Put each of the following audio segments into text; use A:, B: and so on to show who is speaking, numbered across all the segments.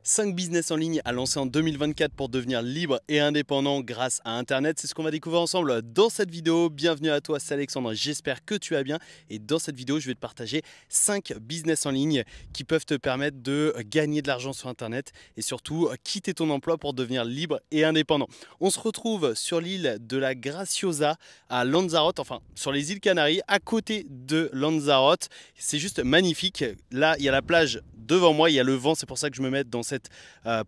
A: 5 business en ligne à lancer en 2024 pour devenir libre et indépendant grâce à Internet. C'est ce qu'on va découvrir ensemble dans cette vidéo. Bienvenue à toi, c'est Alexandre. J'espère que tu vas bien. Et dans cette vidéo, je vais te partager 5 business en ligne qui peuvent te permettre de gagner de l'argent sur Internet et surtout quitter ton emploi pour devenir libre et indépendant. On se retrouve sur l'île de la Graciosa à Lanzarote, enfin sur les îles Canaries, à côté de Lanzarote. C'est juste magnifique. Là, il y a la plage devant moi, il y a le vent, c'est pour ça que je me mets dans cette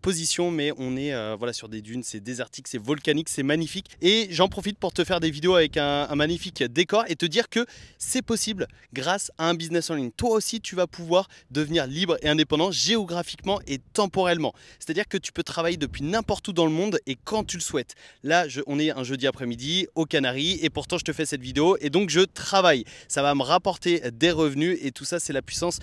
A: position, mais on est voilà, sur des dunes, c'est désertique, c'est volcanique, c'est magnifique. Et j'en profite pour te faire des vidéos avec un magnifique décor et te dire que c'est possible grâce à un business en ligne. Toi aussi, tu vas pouvoir devenir libre et indépendant géographiquement et temporellement. C'est-à-dire que tu peux travailler depuis n'importe où dans le monde et quand tu le souhaites. Là, on est un jeudi après-midi aux Canaries et pourtant je te fais cette vidéo et donc je travaille. Ça va me rapporter des revenus et tout ça, c'est la puissance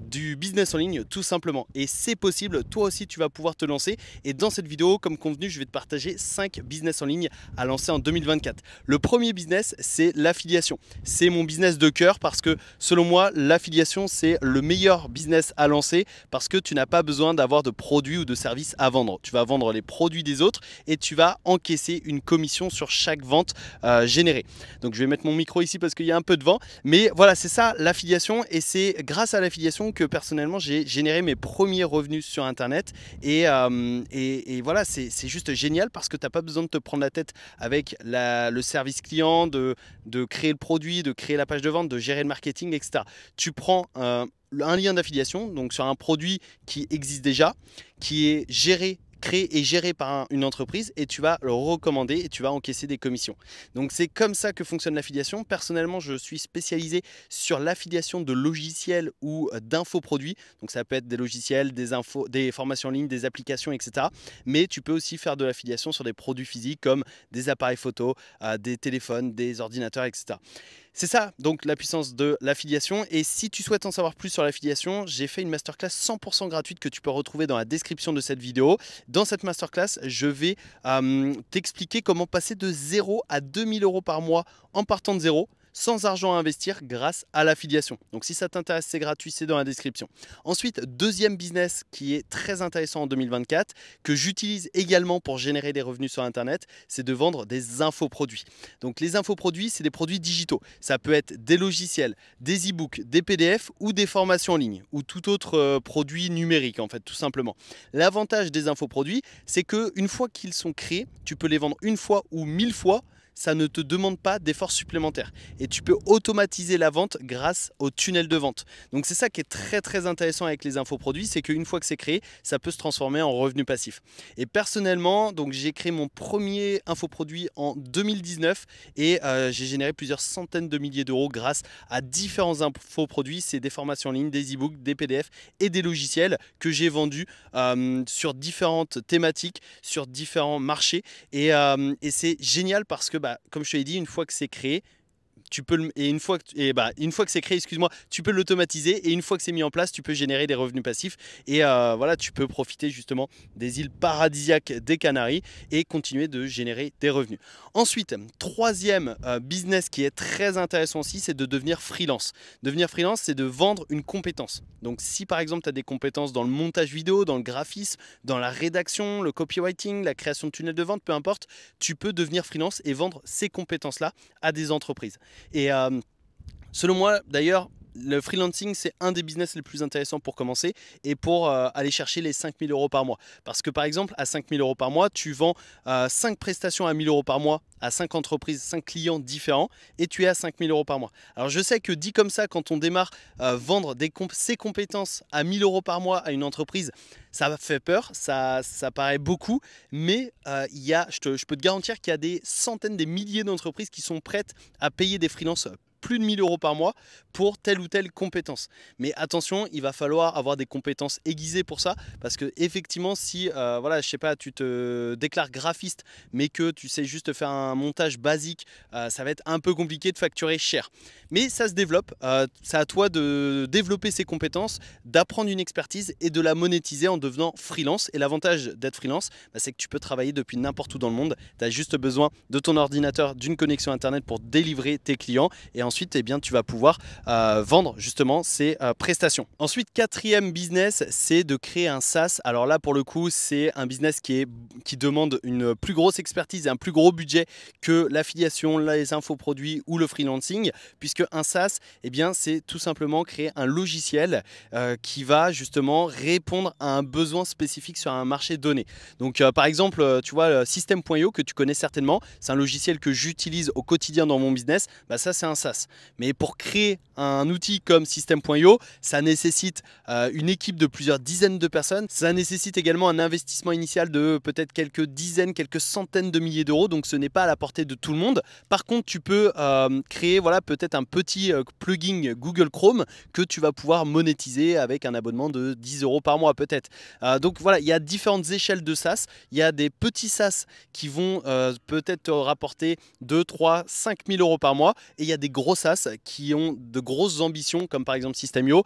A: du business en ligne tout simplement. Et c'est possible, toi aussi tu vas pouvoir te lancer. Et dans cette vidéo, comme convenu, je vais te partager 5 business en ligne à lancer en 2024. Le premier business, c'est l'affiliation. C'est mon business de cœur parce que selon moi, l'affiliation, c'est le meilleur business à lancer parce que tu n'as pas besoin d'avoir de produits ou de services à vendre. Tu vas vendre les produits des autres et tu vas encaisser une commission sur chaque vente générée. Donc je vais mettre mon micro ici parce qu'il y a un peu de vent. Mais voilà, c'est ça l'affiliation et c'est grâce à l'affiliation que personnellement, j'ai générer mes premiers revenus sur Internet et voilà, c'est juste génial parce que tu n'as pas besoin de te prendre la tête avec le service client, de créer le produit, de créer la page de vente, de gérer le marketing, etc. Tu prends un lien d'affiliation, donc sur un produit qui existe déjà, qui est géré, créé et géré par une entreprise et tu vas le recommander et tu vas encaisser des commissions. Donc c'est comme ça que fonctionne l'affiliation. Personnellement, je suis spécialisé sur l'affiliation de logiciels ou d'infoproduits. Donc ça peut être des logiciels, des infos, des formations en ligne, des applications, etc. Mais tu peux aussi faire de l'affiliation sur des produits physiques comme des appareils photo, des téléphones, des ordinateurs, etc. C'est ça donc la puissance de l'affiliation. Et si tu souhaites en savoir plus sur l'affiliation, j'ai fait une masterclass 100% gratuite que tu peux retrouver dans la description de cette vidéo. Dans cette masterclass, je vais t'expliquer comment passer de 0 à 2000 € par mois en partant de zéro, sans argent à investir grâce à l'affiliation. Donc si ça t'intéresse, c'est gratuit, c'est dans la description. Ensuite, deuxième business qui est très intéressant en 2024, que j'utilise également pour générer des revenus sur Internet, c'est de vendre des infoproduits. Donc les infoproduits, c'est des produits digitaux. Ça peut être des logiciels, des e-books, des PDF ou des formations en ligne ou tout autre produit numérique en fait, tout simplement. L'avantage des infoproduits, c'est qu'une fois qu'ils sont créés, tu peux les vendre une fois ou 1000 fois. Ça ne te demande pas d'efforts supplémentaires et tu peux automatiser la vente grâce au tunnel de vente. Donc c'est ça qui est très intéressant avec les infoproduits, c'est qu'une fois que c'est créé, ça peut se transformer en revenu passif. Et personnellement, donc j'ai créé mon premier infoproduit en 2019 et j'ai généré plusieurs centaines de milliers d'euros grâce à différents infoproduits. C'est des formations en ligne, des e-books, des PDF et des logiciels que j'ai vendus sur différentes thématiques, sur différents marchés et c'est génial parce que comme je te l'ai dit, une fois que c'est créé, tu peux une fois que c'est créé, excuse-moi, tu peux l'automatiser et une fois que c'est mis en place, tu peux générer des revenus passifs et voilà, tu peux profiter justement des îles paradisiaques des Canaries et continuer de générer des revenus. Ensuite, troisième business qui est très intéressant aussi, c'est de devenir freelance. Devenir freelance, c'est de vendre une compétence. Donc si par exemple tu as des compétences dans le montage vidéo, dans le graphisme, dans la rédaction, le copywriting, la création de tunnels de vente, peu importe, tu peux devenir freelance et vendre ces compétences-là à des entreprises. Et selon moi, d'ailleurs, le freelancing, c'est un des business les plus intéressants pour commencer et pour aller chercher les 5000 € par mois. Parce que par exemple, à 5000 € par mois, tu vends 5 prestations à 1000 € par mois à 5 entreprises, 5 clients différents et tu es à 5000 € par mois. Alors je sais que dit comme ça, quand on démarre, vendre ses compétences à 1000 € par mois à une entreprise, ça fait peur, ça paraît beaucoup, mais je peux te garantir qu'il y a des centaines, des milliers d'entreprises qui sont prêtes à payer des freelances plus de 1000 € par mois pour telle ou telle compétence. Mais attention, il va falloir avoir des compétences aiguisées pour ça parce que effectivement, si voilà, je sais pas, tu te déclares graphiste mais que tu sais juste faire un montage basique, ça va être un peu compliqué de facturer cher. Mais ça se développe, c'est à toi de développer ces compétences, d'apprendre une expertise et de la monétiser en devenant freelance. Et l'avantage d'être freelance, c'est que tu peux travailler depuis n'importe où dans le monde. Tu as juste besoin de ton ordinateur, d'une connexion internet pour délivrer tes clients et ensuite eh bien, tu vas pouvoir vendre justement ces prestations. Ensuite, quatrième business, c'est de créer un SaaS. Alors là, pour le coup, c'est un business qui demande une plus grosse expertise et un plus gros budget que l'affiliation, les infoproduits ou le freelancing, puisque un SaaS, eh bien, c'est tout simplement créer un logiciel qui va justement répondre à un besoin spécifique sur un marché donné. Donc par exemple, tu vois, System.io que tu connais certainement, c'est un logiciel que j'utilise au quotidien dans mon business, bah ça c'est un SaaS. Mais pour créer un outil comme System.io, ça nécessite une équipe de plusieurs dizaines de personnes, ça nécessite également un investissement initial de peut-être quelques dizaines, quelques centaines de milliers d'euros, donc ce n'est pas à la portée de tout le monde. Par contre, tu peux créer voilà, peut-être un petit plugin Google Chrome que tu vas pouvoir monétiser avec un abonnement de 10 euros par mois peut-être. Donc voilà, il y a différentes échelles de SaaS. Il y a des petits SaaS qui vont peut-être te rapporter 2, 3, 5 000 euros par mois, et il y a des gros SaaS qui ont de grosses ambitions comme par exemple System.io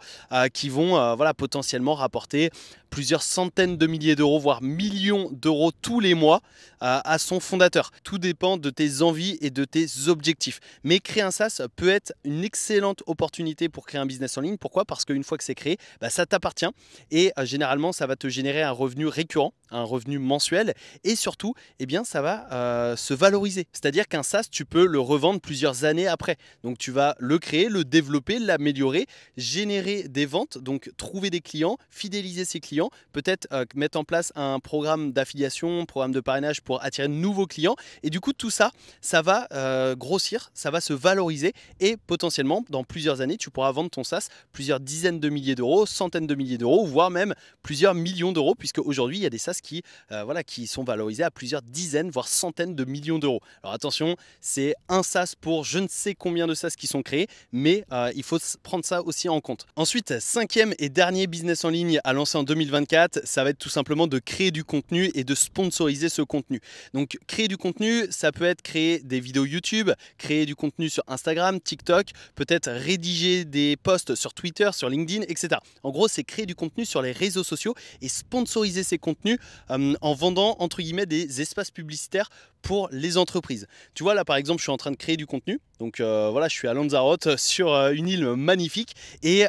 A: qui vont voilà, potentiellement rapporter plusieurs centaines de milliers d'euros, voire millions d'euros tous les mois à son fondateur. Tout dépend de tes envies et de tes objectifs. Mais créer un SaaS peut être une excellente opportunité pour créer un business en ligne. Pourquoi? Parce qu'une fois que c'est créé, bah, ça t'appartient et généralement, ça va te générer un revenu récurrent, un revenu mensuel, et surtout, eh bien, ça va se valoriser. C'est-à-dire qu'un SaaS, tu peux le revendre plusieurs années après. Donc, tu vas le créer, le développer, l'améliorer, générer des ventes, donc trouver des clients, fidéliser ses clients, peut-être mettre en place un programme d'affiliation, programme de parrainage pour attirer de nouveaux clients. Et du coup, tout ça, ça va grossir, ça va se valoriser et potentiellement, dans plusieurs années, tu pourras vendre ton SaaS plusieurs dizaines de milliers d'euros, centaines de milliers d'euros, voire même plusieurs millions d'euros, puisque aujourd'hui, il y a des SaaS voilà, qui sont valorisés à plusieurs dizaines, voire centaines de millions d'euros. Alors attention, c'est un SaaS pour je ne sais combien de SaaS qui sont créés, mais il faut prendre ça aussi en compte. Ensuite, cinquième et dernier business en ligne à lancer en 2024, ça va être tout simplement de créer du contenu et de sponsoriser ce contenu. Donc créer du contenu, ça peut être créer des vidéos YouTube, créer du contenu sur Instagram, TikTok, peut-être rédiger des posts sur Twitter, sur LinkedIn, etc. En gros, c'est créer du contenu sur les réseaux sociaux et sponsoriser ces contenus en vendant entre guillemets des espaces publicitaires pour les entreprises. Tu vois là par exemple, je suis en train de créer du contenu. Donc voilà, je suis à Lanzarote sur une île magnifique et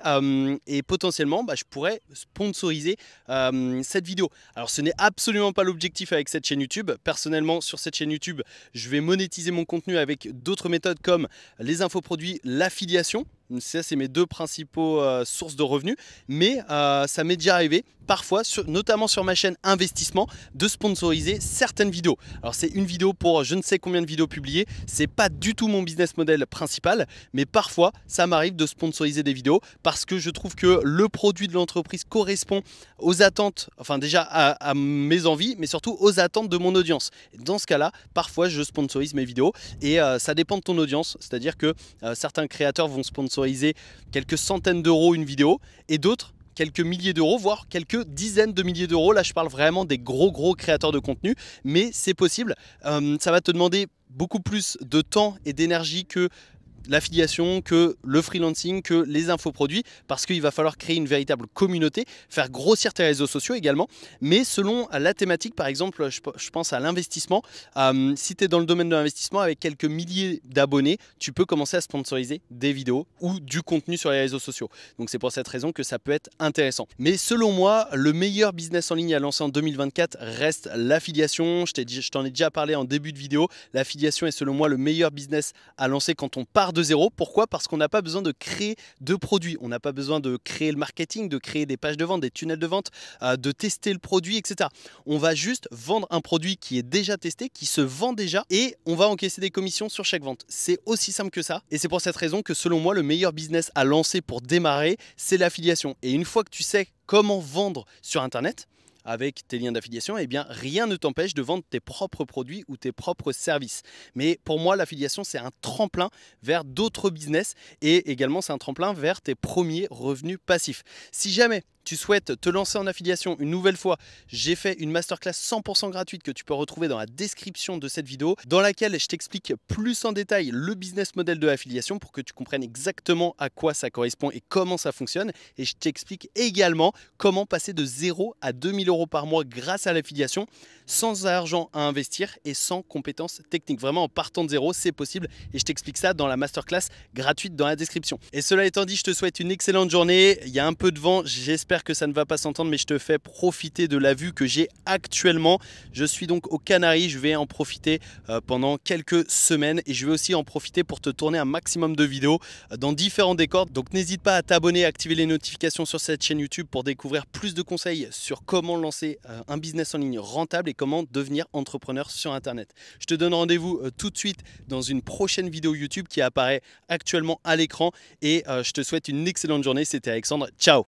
A: potentiellement je pourrais sponsoriser cette vidéo. Alors ce n'est absolument pas l'objectif avec cette chaîne YouTube. Personnellement, sur cette chaîne YouTube, je vais monétiser mon contenu avec d'autres méthodes comme les infoproduits, l'affiliation. Ça, c'est mes deux principaux sources de revenus. Mais ça m'est déjà arrivé, parfois, notamment sur ma chaîne investissement, de sponsoriser certaines vidéos. Alors c'est une vidéo pour je ne sais combien de vidéos publiées. C'est pas du tout mon business model principal, mais parfois ça m'arrive de sponsoriser des vidéos parce que je trouve que le produit de l'entreprise correspond aux attentes, enfin déjà à mes envies, mais surtout aux attentes de mon audience. Et dans ce cas-là, parfois je sponsorise mes vidéos et ça dépend de ton audience. C'est-à-dire que certains créateurs vont sponsoriser quelques centaines d'euros une vidéo et d'autres quelques milliers d'euros, voire quelques dizaines de milliers d'euros. Là, je parle vraiment des gros créateurs de contenu, mais c'est possible. Ça va te demander beaucoup plus de temps et d'énergie que l'affiliation, que le freelancing, que les infoproduits, parce qu'il va falloir créer une véritable communauté, faire grossir tes réseaux sociaux également, mais selon la thématique. Par exemple, je pense à l'investissement. Si tu es dans le domaine de l'investissement, avec quelques milliers d'abonnés, tu peux commencer à sponsoriser des vidéos ou du contenu sur les réseaux sociaux. Donc c'est pour cette raison que ça peut être intéressant. Mais selon moi, le meilleur business en ligne à lancer en 2024 reste l'affiliation. Je t'en ai déjà parlé en début de vidéo. L'affiliation est selon moi le meilleur business à lancer quand on part de zéro. Pourquoi? Parce qu'on n'a pas besoin de créer de produits, on n'a pas besoin de créer le marketing, de créer des pages de vente, des tunnels de vente, de tester le produit, etc. On va juste vendre un produit qui est déjà testé, qui se vend déjà, et on va encaisser des commissions sur chaque vente. C'est aussi simple que ça, et c'est pour cette raison que selon moi, le meilleur business à lancer pour démarrer, c'est l'affiliation. Et une fois que tu sais comment vendre sur Internet, avec tes liens d'affiliation, eh bien rien ne t'empêche de vendre tes propres produits ou tes propres services. Mais pour moi, l'affiliation, c'est un tremplin vers d'autres business et également c'est un tremplin vers tes premiers revenus passifs. Si jamais tu souhaites te lancer en affiliation une nouvelle fois, j'ai fait une masterclass 100% gratuite que tu peux retrouver dans la description de cette vidéo, dans laquelle je t'explique plus en détail le business model de l'affiliation pour que tu comprennes exactement à quoi ça correspond et comment ça fonctionne. Et je t'explique également comment passer de 0 à 2000 euros par mois grâce à l'affiliation, sans argent à investir et sans compétences techniques. Vraiment en partant de zéro, c'est possible et je t'explique ça dans la masterclass gratuite dans la description. Et cela étant dit, je te souhaite une excellente journée. Il y a un peu de vent, j'espère que ça ne va pas s'entendre, mais je te fais profiter de la vue que j'ai actuellement. Je suis donc aux Canaries, je vais en profiter pendant quelques semaines et je vais aussi en profiter pour te tourner un maximum de vidéos dans différents décors. Donc n'hésite pas à t'abonner, à activer les notifications sur cette chaîne YouTube pour découvrir plus de conseils sur comment lancer un business en ligne rentable et comment devenir entrepreneur sur Internet. Je te donne rendez-vous tout de suite dans une prochaine vidéo YouTube qui apparaît actuellement à l'écran et je te souhaite une excellente journée. C'était Alexandre, ciao!